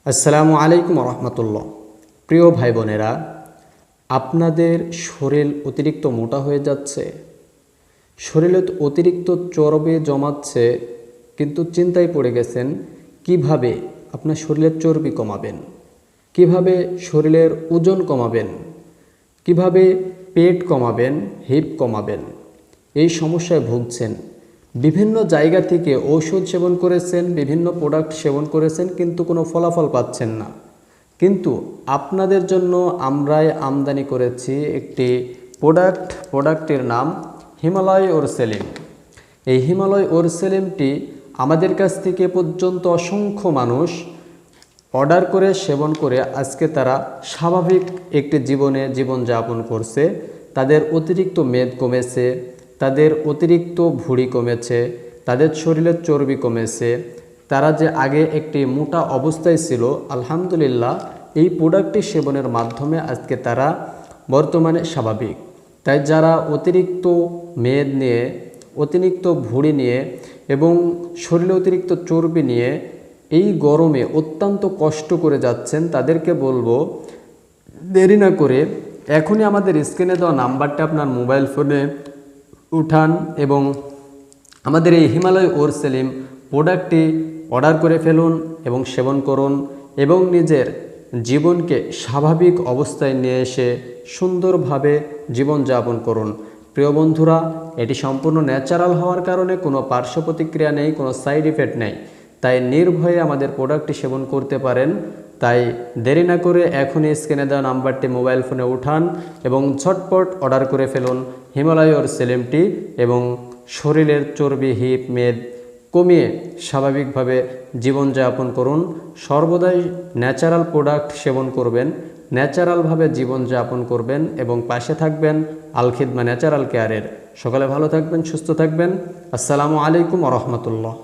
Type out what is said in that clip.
আসসালামু আলাইকুম রহমতুল্লাহ। প্রিয় ভাই বোনেরা, আপনাদের শরীর অতিরিক্ত মোটা হয়ে যাচ্ছে, শরীরে অতিরিক্ত চর্বি জমাচ্ছে, কিন্তু চিন্তায় পড়ে গেছেন কিভাবে আপনার শরীরের চর্বি কমাবেন, কিভাবে শরীরের ওজন কমাবেন, কিভাবে পেট কমাবেন, হিপ কমাবেন। এই সমস্যায় ভুগছেন। বিভিন্ন জায়গা থেকে ঔষধ সেবন করেছেন, বিভিন্ন প্রোডাক্ট সেবন করেছেন, কিন্তু কোনো ফলাফল পাচ্ছেন না। কিন্তু আপনাদের জন্য আমরাই আমদানি করেছি একটি প্রোডাক্টের নাম হিমালয় ওরসেলিম। এই হিমালয় ওরসেলিমটি আমাদের কাছ থেকে পর্যন্ত অসংখ্য মানুষ অর্ডার করে সেবন করে আজকে তারা স্বাভাবিক একটি জীবনযাপন করছে। তাদের অতিরিক্ত মেদ কমেছে, তাদের অতিরিক্ত ভুঁড়ি কমেছে, তাদের শরীরের চর্বি কমেছে। তারা যে আগে একটি মোটা অবস্থায় ছিল, আলহামদুলিল্লাহ এই প্রোডাক্টটি সেবনের মাধ্যমে আজকে তারা বর্তমানে স্বাভাবিক। তাই যারা অতিরিক্ত মেদ নিয়ে, অতিরিক্ত ভুঁড়ি নিয়ে এবং শরীরে অতিরিক্ত চর্বি নিয়ে এই গরমে অত্যন্ত কষ্ট করে যাচ্ছেন, তাদেরকে বলবো দেরি না করে এখনই আমাদের স্ক্রিনে দেওয়া নাম্বারটা আপনার মোবাইল ফোনে উঠান এবং আমাদের এই হিমালয় ওরসেলিম প্রোডাক্টটি অর্ডার করে ফেলুন এবং সেবন করুন এবং নিজের জীবনকে স্বাভাবিক অবস্থায় নিয়ে এসে সুন্দরভাবে জীবনযাপন করুন। প্রিয় বন্ধুরা, এটি সম্পূর্ণ ন্যাচারাল হওয়ার কারণে কোনো পার্শ্ব প্রতিক্রিয়া নেই, কোনো সাইড ইফেক্ট নেই। তাই নির্ভয়ে আমাদের প্রোডাক্টটি সেবন করতে পারেন। তাই দেরি না করে এখনই স্ক্রিনে দেওয়া নাম্বারটি মোবাইল ফোনে উঠান এবং ঝটপট অর্ডার করে ফেলুন হিমালয় ওরসেলিমটি এবং শরীরের চর্বি, হিপ, মেদ কমিয়ে স্বাভাবিকভাবে জীবনযাপন করুন। সর্বদাই ন্যাচারাল প্রোডাক্ট সেবন করবেন, ন্যাচারালভাবে জীবনযাপন করবেন এবং পাশে থাকবেন আল খিদমা ন্যাচারাল কেয়ারের। সকালে ভালো থাকবেন, সুস্থ থাকবেন। আসসালামু আলাইকুম রহমতুল্লাহ।